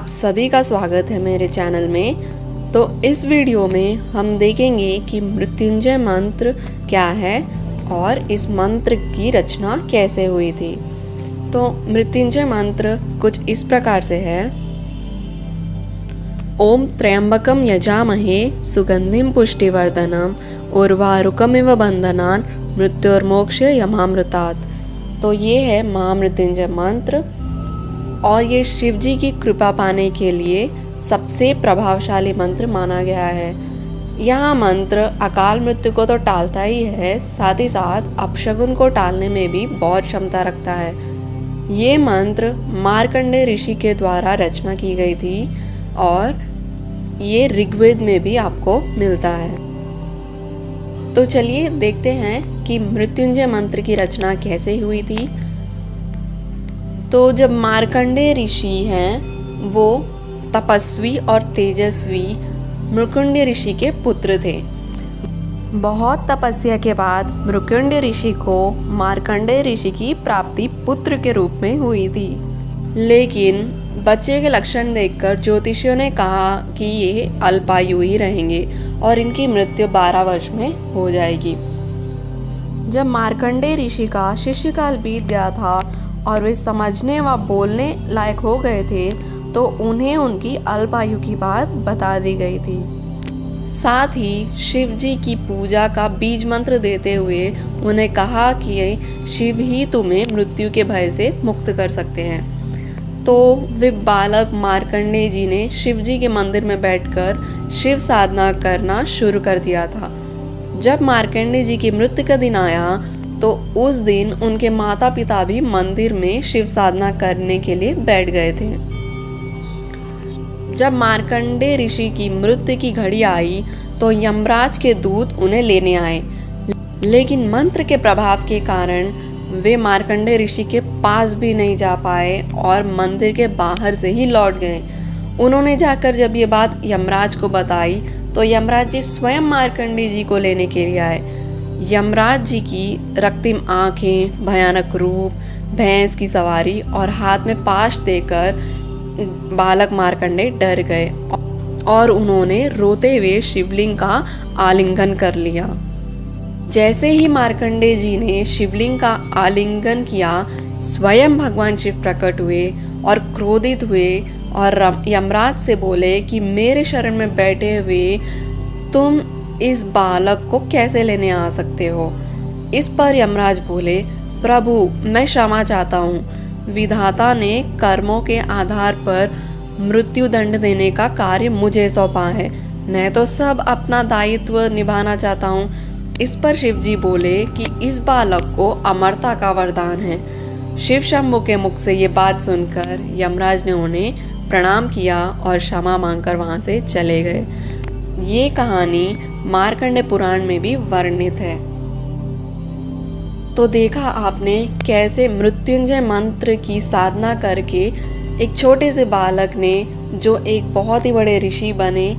आप सभी का स्वागत है मेरे चैनल में। तो इस वीडियो में हम देखेंगे कि मृत्युंजय मंत्र क्या है और इस मंत्र की रचना कैसे हुई थी। तो मृत्युंजय मंत्र कुछ इस प्रकार से है। ओम त्र्यंबकम यजामहे सुगंधिम पुष्टिवर्धनम उर्वारुकमिव बंधनान मृत्युर्मोक्ष यमामृतात्। तो ये है महामृत्युंजय मंत्र और ये शिव जी की कृपा पाने के लिए सबसे प्रभावशाली मंत्र माना गया है। यह मंत्र अकाल मृत्यु को तो टालता ही है, साथ ही साथ अपशगुन को टालने में भी बहुत क्षमता रखता है। ये मंत्र मार्कंडेय ऋषि के द्वारा रचना की गई थी और ये ऋग्वेद में भी आपको मिलता है। तो चलिए देखते हैं कि मृत्युंजय मंत्र की रचना कैसे हुई थी। तो जब मार्कंडेय ऋषि हैं वो तपस्वी और तेजस्वी मृकुंड ऋषि के पुत्र थे। बहुत तपस्या के बाद मृकुंड ऋषि को मार्कंडेय ऋषि की प्राप्ति पुत्र के रूप में हुई थी। लेकिन बच्चे के लक्षण देखकर ज्योतिषियों ने कहा कि ये अल्पायु ही रहेंगे और इनकी मृत्यु 12 वर्ष में हो जाएगी। जब मार्कंडेय ऋषि का शिष्यकाल बीत गया था और वे समझने व बोलने लायक हो गए थे तो उन्हें उनकी अल्पायु की बात बता दी गई थी। साथ ही शिव जी की पूजा का बीज मंत्र देते हुए उन्हें कहा कि शिव ही तुम्हें मृत्यु के भय से मुक्त कर सकते हैं। तो वे बालक मार्कंडेय जी ने शिव जी के मंदिर में बैठकर शिव साधना करना शुरू कर दिया था। जब मार्कंडेय जी की मृत्यु का दिन आया तो उस दिन उनके माता पिता भी मंदिर में शिव साधना करने के लिए बैठ गए थे। जब मार्कंडेय ऋषि की मृत्यु की घड़ी आई तो यमराज के दूत उन्हें लेने आए, लेकिन मंत्र के प्रभाव के कारण वे मार्कंडेय ऋषि के पास भी नहीं जा पाए और मंदिर के बाहर से ही लौट गए। उन्होंने जाकर जब ये बात यमराज को बताई तो यमराज जी स्वयं मार्कंडेय जी को लेने के लिए आए। यमराज जी की रक्तिम आंखें, भयानक रूप, भैंस की सवारी और हाथ में पाश देकर बालक मार्कंडेय डर गए और उन्होंने रोते हुए शिवलिंग का आलिंगन कर लिया। जैसे ही मार्कंडेय जी ने शिवलिंग का आलिंगन किया, स्वयं भगवान शिव प्रकट हुए और क्रोधित हुए और यमराज से बोले कि मेरे शरण में बैठे हुए तुम इस बालक को कैसे लेने आ सकते हो। इस पर यमराज बोले, प्रभु मैं क्षमा चाहता हूँ। विधाता ने कर्मों के आधार पर मृत्यु दंड देने का कार्य मुझे सौंपा है, मैं तो सब अपना दायित्व निभाना चाहता हूँ। इस पर शिव जी बोले कि इस बालक को अमरता का वरदान है। शिव शंभु के मुख से ये बात सुनकर यमराज ने उन्हें प्रणाम किया और क्षमा मांगकर वहाँ से चले गए। ये कहानी मार्कंडेय पुराण में भी वर्णित है। तो देखा आपने कैसे मृत्युंजय मंत्र की साधना करके एक छोटे से बालक ने जो एक बहुत ही बड़े ऋषि बने,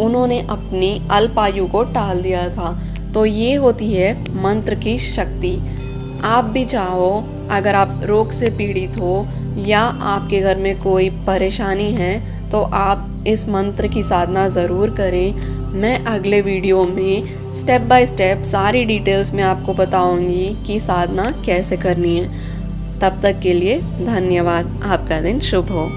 उन्होंने अपनी अल्पायु को टाल दिया था। तो ये होती है मंत्र की शक्ति। आप भी चाहो, अगर आप रोग से पीड़ित हो या आपके घर में कोई परेशानी है तो आप इस मंत्र की साधना ज़रूर करें। मैं अगले वीडियो में स्टेप बाय स्टेप सारी डिटेल्स में आपको बताऊंगी कि साधना कैसे करनी है। तब तक के लिए धन्यवाद। आपका दिन शुभ हो।